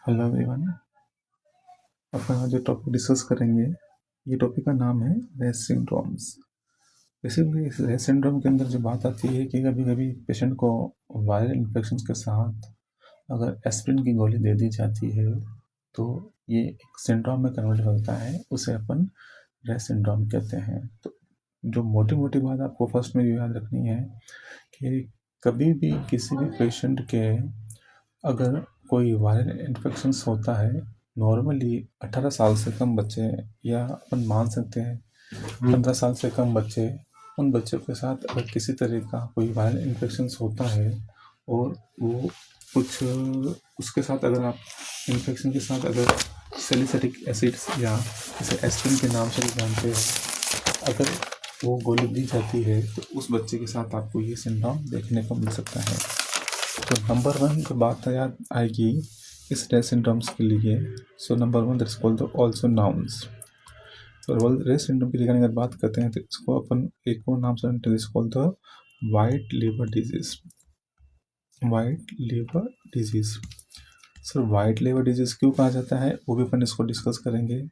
Hello everyone. अपन आज जो topic discuss करेंगे, ये टॉपिक का नाम है रेस सिंड्रोम्स। बेसिकली इस रेस सिंड्रोम के अंदर जो बात आती है कि कभी कभी पेशेंट को वायरल इन्फेक्शन के साथ अगर एस्पिरिन की गोली दे दी जाती है तो ये एक सिंड्रोम में कन्वर्ट होता है, उसे अपन रेस सिंड्रोम कहते हैं। तो जो मोटी मोटी बात आपको फर्स्ट में याद रखनी है कि कभी भी किसी भी पेशेंट के अगर कोई वायरल इन्फेक्शंस होता है, नॉर्मली 18 साल से कम बच्चे या अपन मान सकते हैं 15 साल से कम बच्चे, उन बच्चों के साथ अगर किसी तरह का कोई वायरल इन्फेक्शंस होता है और वो कुछ उसके साथ अगर आप इन्फेक्शन के साथ अगर सैलिसिलिक एसिड्स या इसे एस्पिरिन के नाम से भी जानते हैं, अगर वो गोली दी जाती है तो उस बच्चे के साथ आपको ये सिंड्रोम देखने को मिल सकता है। तो नंबर वन जो बात याद आएगी इस रेस सिंड्रोम्स के लिए, so number one that's called also nouns. तो रेस सिंड्रोम की रिगार्डिंग अगर बात करते हैं तो इसको अपन एक और नाम से जानते हैं, this called the white liver disease. White liver disease. Sir white liver disease क्यों कहा जाता है वो भी अपन इसको डिस्कस करेंगे।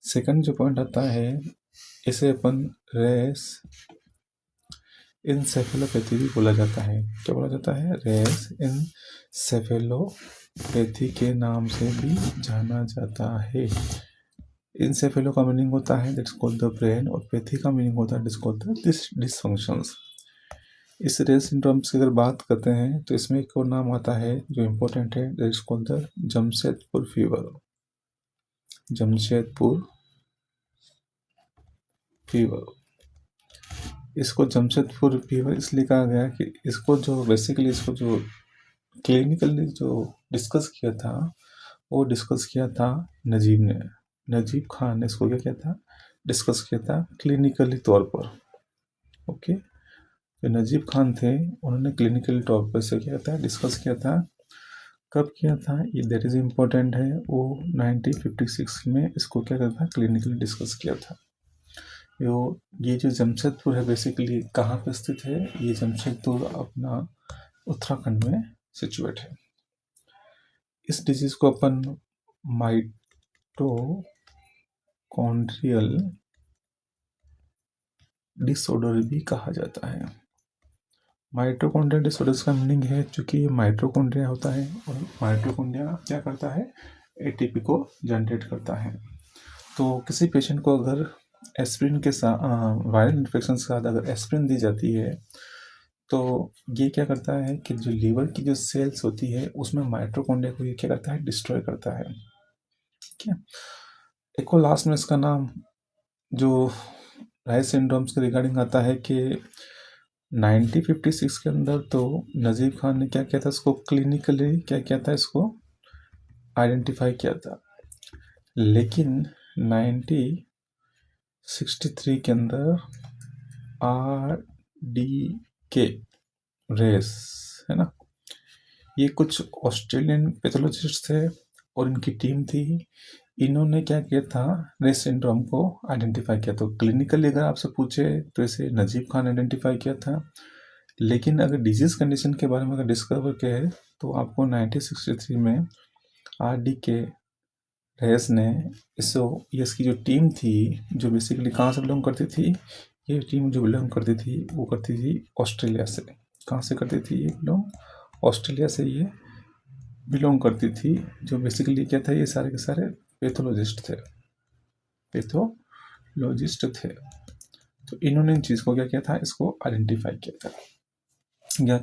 सेकंड जो पॉइंट आता है, इसे अपन रेस इंसेफेलोपैथी भी बोला जाता है। क्या बोला जाता है? रेस इंसेफेलोपैथी के नाम से भी जाना जाता है। इंसेफेलो का मीनिंग होता है दैट्स कॉल्ड द ब्रेन, और पैथी का मीनिंग होता है दैट्स कॉल्ड द डिसफंक्शंस। इस रेस सिंड्रोम्स की अगर बात करते हैं तो इसमें एक और नाम आता है जो इम्पोर्टेंट है, that's called the Jamshedpur fever. Jamshedpur fever. इसको जमशेदपुर फीवर इसलिए कहा गया कि इसको जो बेसिकली इसको जो क्लिनिकली जो डिस्कस किया था वो डिस्कस किया था नजीब ने। नजीब खान ने इसको क्या किया था? डिस्कस किया था क्लिनिकली तौर पर। ओके, जो नजीब खान थे उन्होंने क्लिनिकली तौर पर से किया था, डिस्कस किया था। कब किया था ये दैट इज़ इम्पोर्टेंट है, वो 1956 में इसको क्या किया था? क्लिनिकली डिस्कस किया था। ये जो जमशेदपुर है बेसिकली कहाँ पे स्थित है? ये जमशेदपुर अपना उत्तराखंड में सिचुएट है। इस डिजीज को अपन माइटोकॉन्ड्रियल डिसऑर्डर भी कहा जाता है। माइटोकॉन्ड्रियल डिसऑर्डर्स का मीनिंग है चूंकि ये माइटोकॉन्ड्रिया होता है और माइटोकॉन्ड्रिया क्या करता है? एटीपी को जनरेट करता है। तो किसी पेशेंट को अगर एस्पिरिन के साथ वायरल इन्फेक्शन के साथ अगर एस्पिरिन दी जाती है तो ये क्या करता है कि जो लीवर की जो सेल्स होती है उसमें माइटोकॉन्ड्रिया को ये क्या करता है? डिस्ट्रॉय करता है। ठीक है। एक और लास्ट में इसका नाम जो राइस सिंड्रोम्स के रिगार्डिंग आता है कि 1956 के अंदर तो नजीब खान ने क्या किया था? इसको क्लिनिकली क्या किया था? इसको आइडेंटिफाई किया था। लेकिन 1963 के अंदर RDK रेस है ना, ये कुछ ऑस्ट्रेलियन पैथोलॉजिस्ट थे और इनकी टीम थी। इन्होंने क्या किया था? रेस सिंड्रोम को आइडेंटिफाई किया। तो क्लिनिकली अगर आपसे पूछे तो इसे नजीब खान आइडेंटिफाई किया था, लेकिन अगर डिजीज कंडीशन के बारे में अगर डिस्कवर किया है तो आपको 1963 में RDK रेस ने इसकी जो टीम थी जो बेसिकली कहाँ से बिलोंग करती थी? ये टीम जो बिलोंग करती थी वो करती थी ऑस्ट्रेलिया से। कहाँ से करती थी ये बिलोंग? ऑस्ट्रेलिया से ये बिलोंग करती थी। जो बेसिकली क्या था? ये सारे के सारे पैथोलॉजिस्ट थे। पैथोलॉजिस्ट थे। तो इन्होंने इन चीज़ को क्या किया था? इसको आइडेंटिफाई किया था या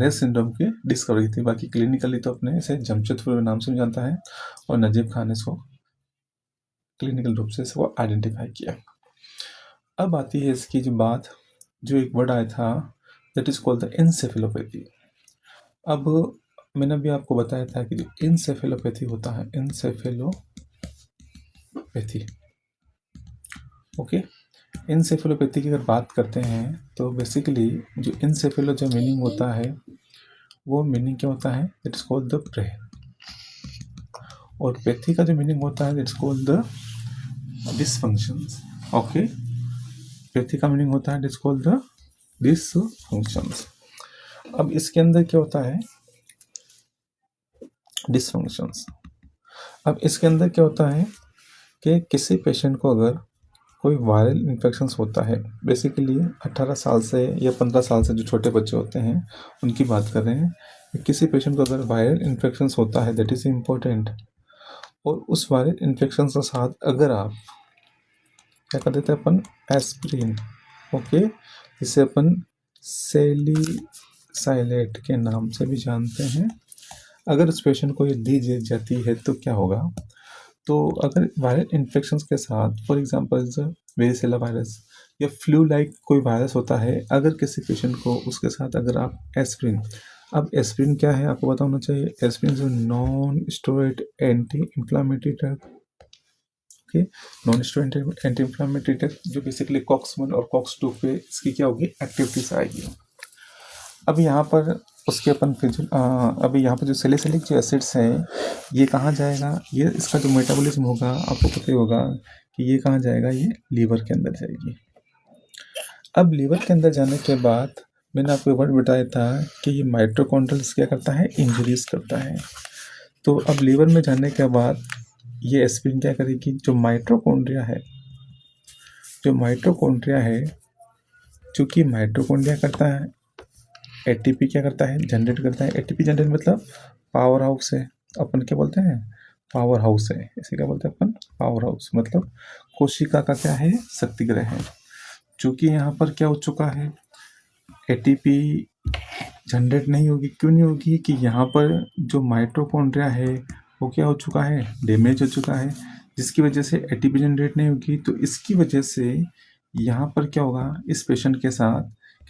रेस सिंड्रोम की डिस्कवरी थी। बाकी क्लिनिकली तो अपने इसे जमशेदपुर नाम से भी जानता है और नजीब खान ने इसको क्लिनिकल रूप से इसको आइडेंटिफाई किया। अब आती है इसकी जो बात, जो एक वर्ड आया था that is called the encephalopathy. अब मैंने अभी आपको बताया था कि जो इंसेफेलोपैथी होता है, इंसेफेलोपैथी, ओके, इंसेफेलोपैथी की अगर बात करते हैं तो बेसिकली जो इंसेफेलो जो मीनिंग होता है वो मीनिंग क्या होता है? It is called the brain, और पैथी का जो मीनिंग होता है it is called the dysfunctions. Okay, pathy का मीनिंग होता है it is called the dysfunctions. अब इसके अंदर क्या होता है? डिसफंक्शंस। अब इसके अंदर क्या होता है कि किसी पेशेंट को अगर कोई वायरल इन्फेक्शंस होता है, बेसिकली 18 साल से या 15 साल से जो छोटे बच्चे होते हैं उनकी बात कर रहे हैं। किसी पेशेंट को अगर वायरल इन्फेक्शंस होता है, दैट इज़ इम्पोर्टेंट। और उस वायरल इन्फेक्शन के साथ अगर आप क्या कर देते हैं अपन, एस्प्रिन, ओके, जिसे अपन सेलिसाइलेट के नाम से भी जानते हैं, अगर उस पेशेंट को ये दी जाती है तो क्या होगा। तो अगर वायरल इन्फेक्शंस के साथ फॉर एग्जांपल वेरिसेला वायरस या फ्लू लाइक कोई वायरस होता है, अगर किसी पेशेंट को उसके साथ अगर आप एस्प्रिन, अब एस्प्रिन क्या है आपको पता होना चाहिए। एस्प्रिन जो non steroid anti inflammatory drug, okay, non steroid anti inflammatory drug, जो बेसिकली कॉक्स 1 और कॉक्स 2 पे इसकी क्या होगी, एक्टिविटीज आएगी। अब यहाँ पर उसके अपन अभी यहाँ पर जो सैलिसिलिक जो एसिड्स हैं, ये कहाँ जाएगा, ये इसका जो मेटाबॉलिज्म होगा आपको पता ही होगा कि ये कहाँ जाएगा, ये लीवर के अंदर जाएगी। अब लीवर के अंदर जाने के बाद मैंने आपको वर्ड बताया था कि ये माइटोकॉन्ड्रियल्स क्या करता है, इंजरीज करता है। तो अब लीवर में जाने के बाद ये एस्पिरिन क्या करेगी, जो माइटोकॉन्ड्रिया है, चूँकि माइटोकॉन्ड्रिया करता है, एटीपी क्या करता है, जनरेट करता है। एटीपी जनरेट मतलब पावर हाउस है, अपन क्या बोलते हैं, पावर हाउस है, इसे क्या बोलते हैं अपन, पावर हाउस, मतलब कोशिका का क्या है, शक्तिग्रह है। चूँकि यहाँ पर क्या हो चुका है, एटीपी जनरेट नहीं होगी। क्यों नहीं होगी, कि यहाँ पर जो माइटोकॉन्ड्रिया है वो क्या हो चुका है, डैमेज हो चुका है, जिसकी वजह से एटीपी जनरेट नहीं होगी। तो इसकी वजह से यहाँ पर क्या होगा इस पेशेंट के साथ,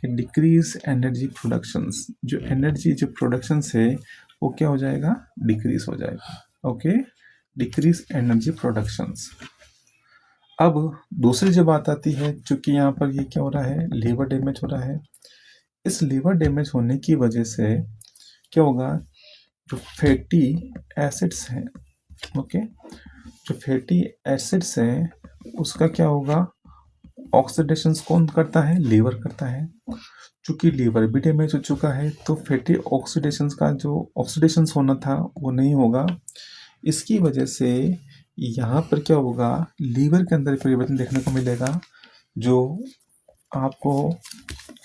कि डिक्रीज एनर्जी प्रोडक्शंस, जो एनर्जी जो प्रोडक्शंस है वो क्या हो जाएगा, डिक्रीज हो जाएगा, ओके, डिक्रीज एनर्जी प्रोडक्शंस। अब दूसरी जो बात आती है, चूंकि यहाँ पर ये क्या हो रहा है, लीवर डैमेज हो रहा है। इस लीवर डैमेज होने की वजह से क्या होगा, जो फैटी एसिड्स हैं, ओके, जो फैटी एसिड्स हैं उसका क्या होगा, ऑक्सीडेशन कौन करता है, लीवर करता है। चूंकि लीवर भी डैमेज हो चुका है तो फैटी ऑक्सीडेशन का जो ऑक्सीडेशन होना था वो नहीं होगा। इसकी वजह से यहाँ पर क्या होगा, लीवर के अंदर परिवर्तन देखने को मिलेगा, जो आपको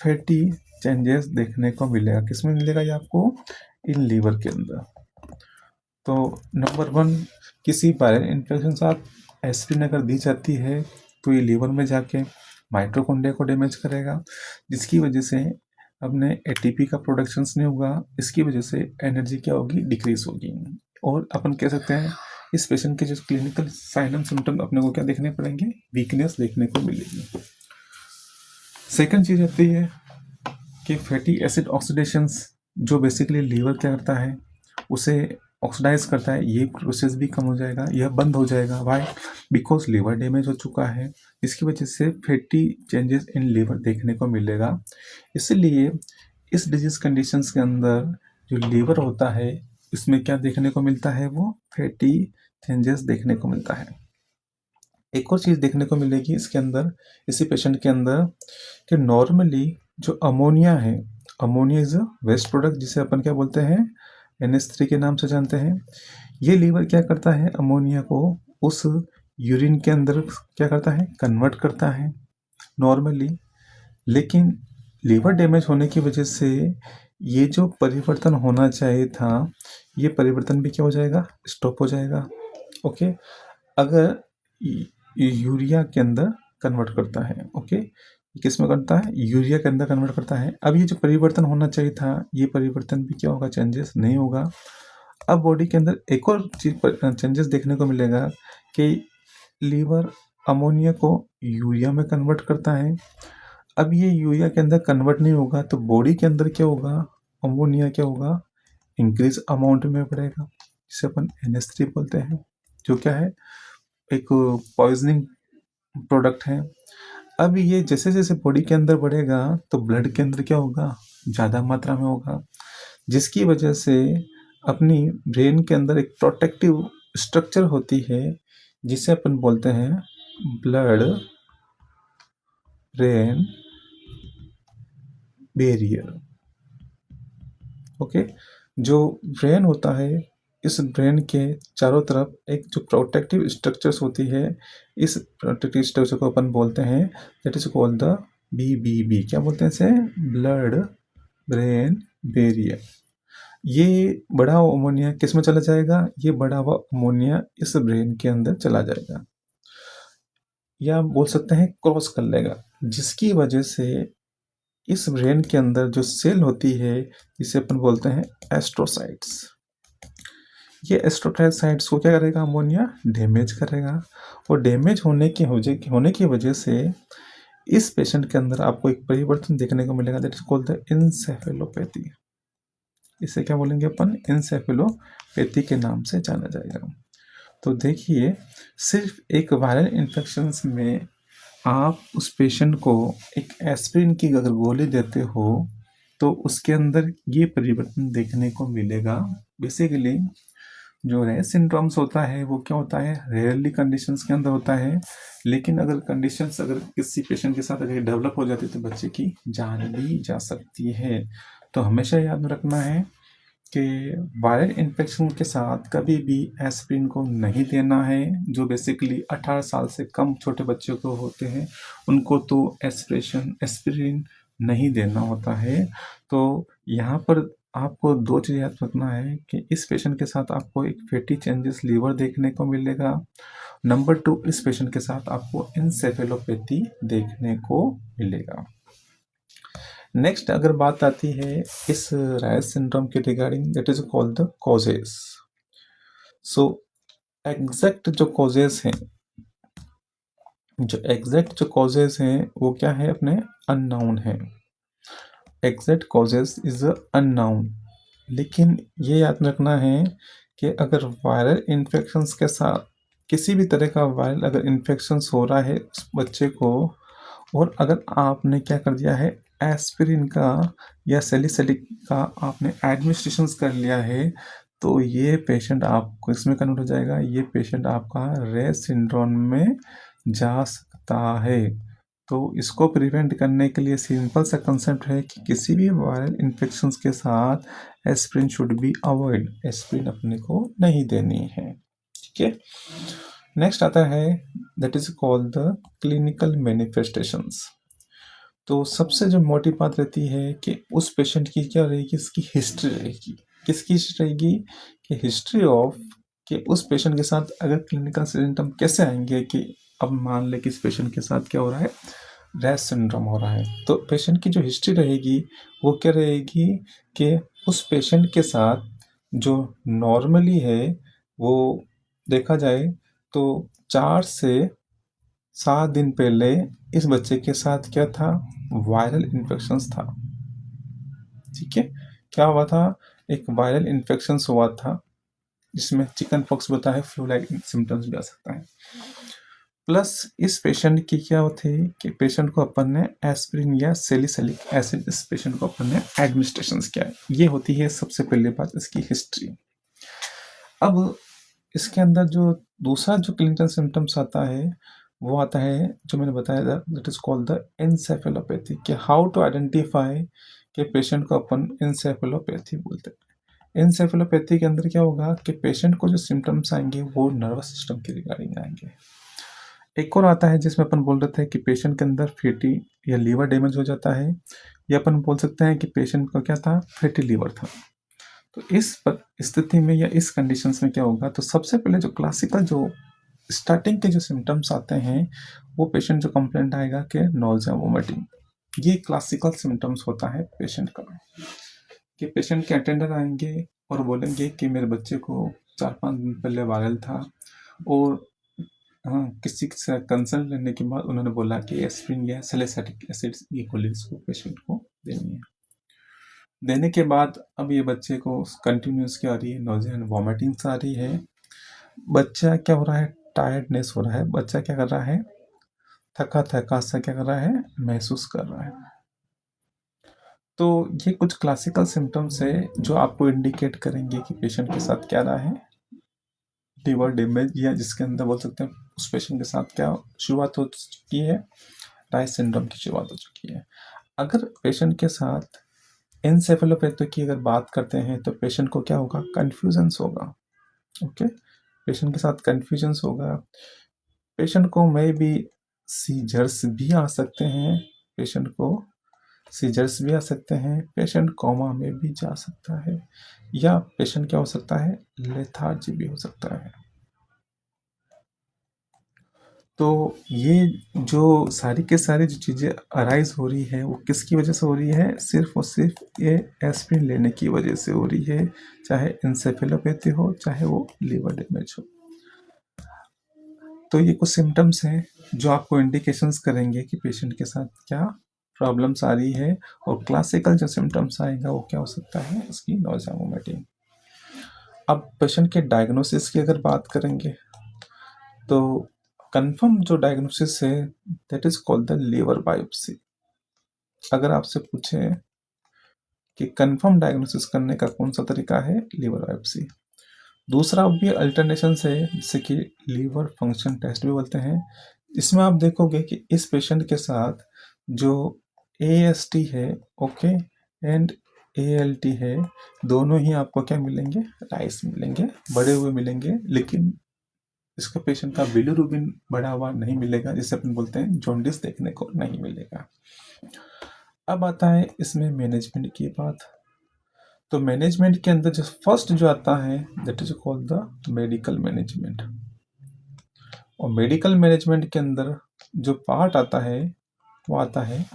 फैटी चेंजेस देखने को मिलेगा। किसमें मिलेगा ये आपको, इन लीवर के अंदर। तो नंबर 1, किसी वायरल इन्फेक्शन के साथ एस्पिरिन अगर दी जाती है तो ये लीवर में जाके माइटोकॉन्ड्रिया को डैमेज करेगा, जिसकी वजह से अपने एटीपी का प्रोडक्शंस नहीं होगा। इसकी वजह से एनर्जी क्या होगी, डिक्रीज होगी। और अपन कह सकते हैं इस पेशेंट के जो क्लिनिकल साइन एंड सिम्टम अपने को क्या देखने पड़ेंगे, वीकनेस देखने को मिलेगी। सेकंड चीज आती है कि फैटी एसिड ऑक्सीडेशंस, जो बेसिकली लीवर क्या करता है, उसे ऑक्सीडाइज करता है, ये प्रोसेस भी कम हो जाएगा, यह बंद हो जाएगा। वाई, बिकॉज लीवर डैमेज हो चुका है, इसकी वजह से फैटी चेंजेस इन लीवर देखने को मिलेगा। इसलिए इस डिजीज कंडीशंस के अंदर जो लीवर होता है इसमें क्या देखने को मिलता है, वो फैटी चेंजेस देखने को मिलता है। एक और चीज़ देखने को मिलेगी इसके अंदर, इसी पेशेंट के अंदर, कि नॉर्मली जो अमोनिया है, ammonia is a waste product, जिसे अपन क्या बोलते हैं, NH3 के नाम से जानते हैं। ये लीवर क्या करता है, अमोनिया को उस यूरिन के अंदर क्या करता है, कन्वर्ट करता है नॉर्मली। लेकिन लीवर डैमेज होने की वजह से ये जो परिवर्तन होना चाहिए था, ये परिवर्तन भी क्या हो जाएगा, स्टॉप हो जाएगा, ओके। अगर यूरिया के अंदर कन्वर्ट करता है, ओके, किस में करता है, यूरिया के अंदर कन्वर्ट करता है। अब ये जो परिवर्तन होना चाहिए था, ये परिवर्तन भी क्या होगा, चेंजेस नहीं होगा। अब बॉडी के अंदर एक और चीज चेंजेस देखने को मिलेगा कि लीवर अमोनिया को यूरिया में कन्वर्ट करता है। अब ये यूरिया के अंदर कन्वर्ट नहीं होगा तो बॉडी के अंदर क्या होगा, अमोनिया क्या होगा, इंक्रीज अमाउंट में बढ़ेगा, जिसे अपन NH3 बोलते हैं, जो क्या है, एक पॉइजनिंग प्रोडक्ट है। अब ये जैसे जैसे बॉडी के अंदर बढ़ेगा तो ब्लड के अंदर क्या होगा, ज़्यादा मात्रा में होगा, जिसकी वजह से अपनी ब्रेन के अंदर एक प्रोटेक्टिव स्ट्रक्चर होती है, जिसे अपन बोलते हैं ब्लड ब्रेन बैरियर, ओके। जो ब्रेन होता है इस ब्रेन के चारों तरफ एक जो प्रोटेक्टिव स्ट्रक्चर्स होती है, इस प्रोटेक्टिव स्ट्रक्चर को अपन बोलते हैं that is called the BBB। क्या बोलते हैं इसे? Blood brain barrier. ये बड़ा हुआ अमोनिया किस में चला जाएगा? ये बड़ा हुआ अमोनिया इस ब्रेन के अंदर चला जाएगा, या बोल सकते हैं क्रॉस कर लेगा, जिसकी वजह से इस ब्रेन के अंदर जो सेल होती है जिसे अपन बोलते हैं एस्ट्रोसाइट्स, ये एस्ट्रोसाइट्स को क्या करेगा? अमोनिया डैमेज करेगा। और डैमेज होने की वजह से इस पेशेंट के अंदर आपको एक परिवर्तन देखने को मिलेगा that is called the encephalopathy. इसे क्या बोलेंगे अपन? इंसेफेलोपैथी के नाम से जाना जाएगा। तो देखिए, सिर्फ एक वायरल इन्फेक्शन में आप उस पेशेंट को एक एस्पिरिन की अगर गोली देते हो तो उसके अंदर ये परिवर्तन देखने को मिलेगा। बेसिकली जो रेस सिंड्रोम्स होता है वो क्या होता है? रेयरली कंडीशंस के अंदर होता है, लेकिन अगर कंडीशंस अगर किसी पेशेंट के साथ अगर डेवलप हो जाती है तो बच्चे की जान भी जा सकती है। तो हमेशा याद रखना है कि वायरल इन्फेक्शन के साथ कभी भी एस्पिरिन को नहीं देना है। जो बेसिकली 18 साल से कम छोटे बच्चों को होते हैं उनको तो एस्पिरिन नहीं देना होता है। तो यहाँ पर आपको दो चीज़ याद रखना है कि इस पेशेंट के साथ आपको एक फैटी चेंजेस लीवर देखने को मिलेगा। नंबर 2, इस पेशेंट के साथ आपको इंसेफेलोपैथी देखने को मिलेगा। नेक्स्ट अगर बात आती है इस रायस सिंड्रोम के regarding that is called the causes. So exact जो कॉजेस हैं वो क्या है? अपने अननोन है। एग्जैक्ट कॉजेस इज अननोन, लेकिन ये याद रखना है कि अगर वायरल इन्फेक्शंस के साथ किसी भी तरह का वायरल अगर इन्फेक्शंस हो रहा है उस बच्चे को, और अगर आपने क्या कर दिया है एस्पिरिन का या सैलिसिलिक का आपने एडमिनिस्ट्रेशन कर लिया है, तो ये पेशेंट आपको इसमें कन्वर्ट हो जाएगा, ये पेशेंट आपका रेस सिंड्रोम में जा सकता है। तो इसको प्रिवेंट करने के लिए सिंपल सा कंसेप्ट है कि किसी भी वायरल इन्फेक्शंस के साथ aspirin should be avoid, aspirin अपने को नहीं देनी है। ठीक है, नेक्स्ट आता है that is called the clinical manifestations. तो सबसे जो मोटी बात रहती है कि उस पेशेंट की क्या रहेगी? इसकी हिस्ट्री रहेगी। किसकी हिस्ट्री रहेगी? कि हिस्ट्री ऑफ कि उस पेशेंट के साथ अगर क्लिनिकल सिम्टम कैसे आएंगे कि अब मान ले कि इस पेशेंट के साथ क्या हो रहा है? रैश सिंड्रोम हो रहा है। तो पेशेंट की जो हिस्ट्री रहेगी वो क्या रहेगी कि उस पेशेंट के साथ जो नॉर्मली है वो देखा जाए तो 4 से 7 दिन पहले इस बच्चे के साथ क्या था? वायरल इन्फेक्शंस था। ठीक है, क्या हुआ था? एक वायरल इन्फेक्शंस हुआ था जिसमें चिकन पॉक्स होता है, फ्लू लाइक सिम्टम्स भी आ सकता है। प्लस इस पेशेंट की क्या होती है कि पेशेंट को अपन ने एस्पिरिन या सैलिसिलिक एसिड इस पेशेंट को अपन ने एडमिनिस्ट्रेशन किया है। ये होती है सबसे पहले बात इसकी हिस्ट्री। अब इसके अंदर जो दूसरा जो क्लिनिकल सिम्टम्स आता है वो आता है जो मैंने बताया था that is called the encephalopathy. कि हाउ टू आइडेंटिफाई कि पेशेंट को अपन एनसेफेलोपैथी बोलते हैं। एनसेफेलोपैथी के अंदर क्या होगा कि पेशेंट को जो सिम्टम्स आएंगे वो नर्वस सिस्टम के रिगार्डिंग आएंगे। एक और आता है जिसमें अपन बोल रहे थे कि पेशेंट के अंदर फैटी या लीवर डैमेज हो जाता है, या अपन बोल सकते हैं कि पेशेंट का क्या था? फैटी लीवर था। तो इस स्थिति में या इस कंडीशंस में क्या होगा? तो सबसे पहले जो क्लासिकल जो स्टार्टिंग के जो सिम्टम्स आते हैं वो पेशेंट जो कंप्लेंट आएगा कि नोज़िया वोमिटिंग, ये क्लासिकल सिम्टम्स होता है पेशेंट का। कि पेशेंट के अटेंडर आएंगे और बोलेंगे कि मेरे बच्चे को 4-5 दिन पहले वायरल था, और हाँ, किसी से कंसल्ट लेने के बाद उन्होंने बोला कि एस्पिरिन या सैलिसिलिक एसिड ये गोली इसको पेशेंट को देनी है। देने के बाद अब ये बच्चे को कंटिन्यूस क्या आ रही है? नोज़िया एंड वॉमिटिंग्स आ रही है। बच्चा क्या हो रहा है? टायर्डनेस हो रहा है। बच्चा क्या कर रहा है? थका थका सा क्या कर रहा है? महसूस कर रहा है। तो ये कुछ क्लासिकल सिम्टम्स है जो आपको इंडिकेट करेंगे कि पेशेंट के साथ क्या रहा है? लीवर डैमेज, या जिसके अंदर बोल सकते हैं उस पेशेंट के साथ क्या शुरुआत हो चुकी है? राइस सिंड्रोम की शुरुआत हो चुकी है। अगर पेशेंट के साथ एनसेफेलोपैथी की अगर बात करते हैं तो पेशेंट को क्या होगा? कन्फ्यूजन्स होगा। ओके, पेशेंट के साथ कन्फ्यूजन्स होगा। पेशेंट को मे भी सीजर्स भी आ सकते हैं, पेशेंट को सीजर्स भी आ सकते हैं, पेशेंट कोमा में भी जा सकता है, या पेशेंट क्या हो सकता है, लेथार्जी भी हो सकता है। तो ये जो सारी के सारी जो चीज़ें अराइज हो रही है वो किसकी वजह से हो रही है, सिर्फ और सिर्फ ये एस्पिरिन लेने की वजह से हो रही है, चाहे इंसेफेलोपैथी हो चाहे वो लीवर डैमेज हो। तो ये कुछ सिम्टम्स हैं जो आपको इंडिकेशंस करेंगे कि पेशेंट के साथ क्या प्रॉब्लम्स आ रही है, और क्लासिकल जो सिम्टम्स आएगा वो क्या हो सकता है, उसकी नॉइज़ा वोमिटिंग। अब पेशेंट के डायग्नोसिस की अगर बात करेंगे तो कंफर्म जो डायग्नोसिस है that is called the liver biopsy. अगर आपसे पूछे कि कंफर्म डायग्नोसिस करने का कौन सा तरीका है, लीवर बायोप्सी। दूसरा भी अल्टरनेशन है जिसे कि लीवर फंक्शन टेस्ट भी बोलते हैं। इसमें आप देखोगे कि इस पेशेंट के साथ जो AST है, ओके, एंड ALT है, दोनों ही आपको क्या मिलेंगे, राइस मिलेंगे, बड़े हुए मिलेंगे, लेकिन इसका पेशेंट का बिलिरुबिन बढ़ा हुआ नहीं मिलेगा, जिसे अपन बोलते हैं जॉन्डिस, देखने को नहीं मिलेगा। अब आता है इसमें मैनेजमेंट की बात। तो मैनेजमेंट के अंदर जो फर्स्ट जो आता है that is called the medical management. और मेडिकल मैनेजमेंट के अंदर जो पार्ट आता है वो आता है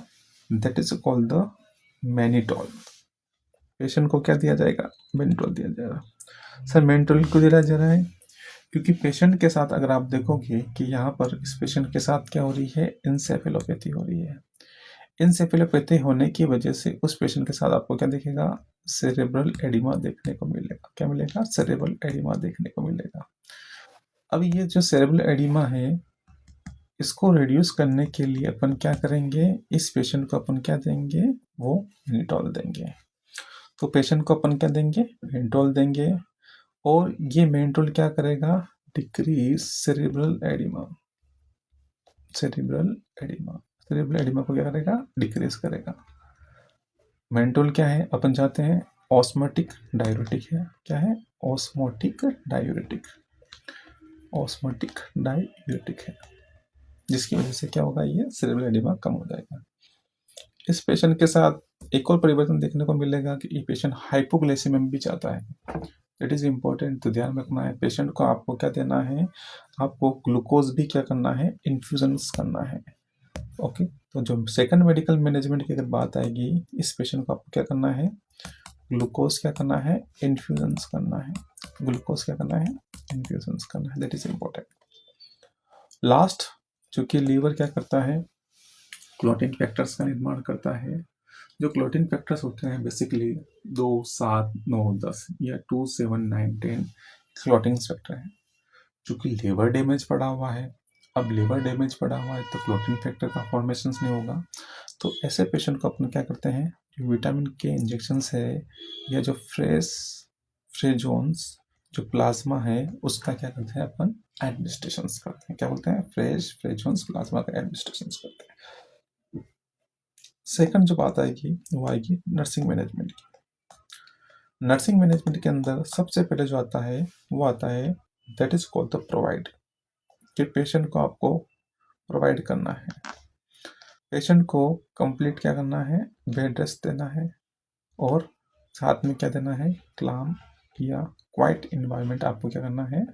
that is called the mannitol. Patient को क्या दिया जाएगा, मैनिटॉल दिया जाएगा। सर मैनिटॉल क्यों दिया जा रहा है, क्योंकि पेशेंट के साथ अगर आप देखोगे कि यहाँ पर इस पेशेंट के साथ क्या हो रही है, इंसेफेलोपैथी हो रही है। इंसेफेलोपैथी होने की वजह से उस पेशेंट के साथ आपको क्या दिखेगा, सेरेब्रल एडिमा देखने को मिलेगा। क्या मिलेगा, सेरेब्रल एडिमा देखने को मिलेगा। अब ये जो सेरेब्रल एडिमा है इसको रिड्यूस करने के लिए अपन क्या करेंगे, इस पेशेंट को अपन क्या देंगे, वो मेनिटॉल देंगे। तो पेशेंट को अपन क्या देंगे, मेनिटॉल देंगे, और ये मेनिटॉल क्या करेगा, decrease cerebral oedema. Cerebral oedema, cerebral oedema को क्या करेगा, डिक्रीज करेगा। मेनिटॉल क्या है, अपन चाहते हैं ऑस्मोटिक डायूरेटिक है। क्या है, ऑस्मोटिक डायूरेटिक, ऑस्मोटिक डायूरेटिक है, जिसकी वजह से क्या होगा, ये सेरेब्रल एडिमा कम हो जाएगा। इस पेशेंट के साथ एक और परिवर्तन देखने को मिलेगा कि ये पेशेंट हाइपोग्लाइसेमिया में भी जाता है। इट इज़ इम्पोर्टेंट, तो ध्यान रखना है पेशेंट को, आपको क्या देना है, आपको ग्लूकोज भी क्या करना है, इन्फ्यूजन्स करना है। ओके, तो जो सेकंड मेडिकल मैनेजमेंट की अगर बात आएगी, इस पेशेंट को आपको क्या करना है, ग्लूकोज क्या करना है, इन्फ्यूजन्स करना है। ग्लूकोज क्या करना है, इन्फ्यूजन्स करना है, दैट इज इम्पोर्टेंट। लास्ट, चूंकि लीवर क्या करता है, क्लॉटिंग फैक्टर्स का निर्माण करता है। जो क्लॉटिंग फैक्टर्स होते हैं बेसिकली 2, 7, 9, 10 या 2, 7, 9, 10 क्लॉटिंग फैक्टर है। चूंकि लीवर डैमेज पड़ा हुआ है, अब लीवर डैमेज पड़ा हुआ है तो क्लॉटिंग फैक्टर का फॉर्मेशन नहीं होगा। तो ऐसे पेशेंट को अपन क्या करते हैं, जो विटामिन के इंजेक्शंस है, या जो फ्रेजोन्स जो प्लाज्मा है उसका क्या करते हैं, अपन एडमिनिस्ट्रेशन करते हैं। क्या बोलते हैं, फ्रेजोन्स प्लाज्मा का एडमिनिस्ट्रेशन करते हैं। सेकंड जो बात आएगी वो आएगी नर्सिंग मैनेजमेंट की। नर्सिंग मैनेजमेंट के अंदर सबसे पहले जो आता है वो आता है that is called the provide, कि पेशेंट को आपको प्रोवाइड करना है, पेशेंट को कंप्लीट क्या करना है, बेड रेस्ट देना है, और साथ में क्या देना है, क्लाम या क्वाइट इन्वायरमेंट आपको क्या करना है,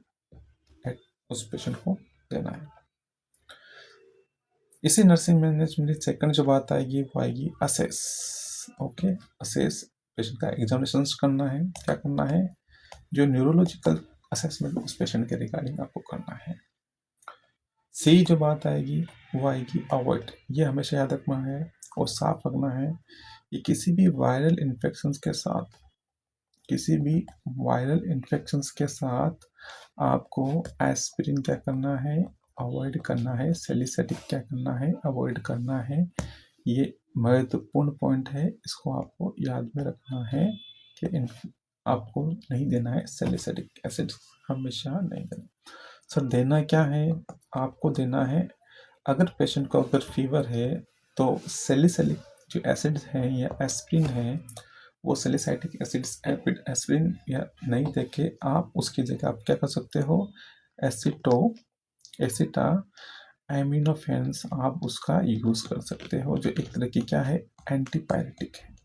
उस पेशेंट को देना है। इसी नर्सिंग मैनेजमेंट सेकंड जो बात आएगी वो आएगी असेस। ओके, असेस, पेशेंट का एग्जामिनेशन करना है, क्या करना है, जो न्यूरोलॉजिकल असेसमेंट उस पेशेंट के रिगार्डिंग आपको करना है। सी जो बात आएगी वो आएगी अवॉइड, ये हमेशा याद रखना है और साफ रखना है कि किसी भी वायरल इन्फेक्शंस के साथ, किसी भी वायरल इन्फेक्शंस के साथ आपको एस्पिरिन क्या करना है, अवॉइड करना है, सैलिसिलिक क्या करना है, अवॉइड करना है। ये महत्वपूर्ण पॉइंट है, इसको आपको याद में रखना है कि आपको नहीं देना है सैलिसिलिक एसिड, हमेशा नहीं देना। सर देना क्या है, आपको देना है, अगर पेशेंट को अगर फीवर है तो सैलिसिलिक जो एसिड है या एस्पिरिन है वो सैलिसाइलिक एस्पिरिन या नहीं देके आप उसकी जगह आप क्या कर सकते हो, एसिटा एमिनोफेन्स आप उसका यूज़ कर सकते हो, जो एक तरह की क्या है, एंटीपायरेटिक है।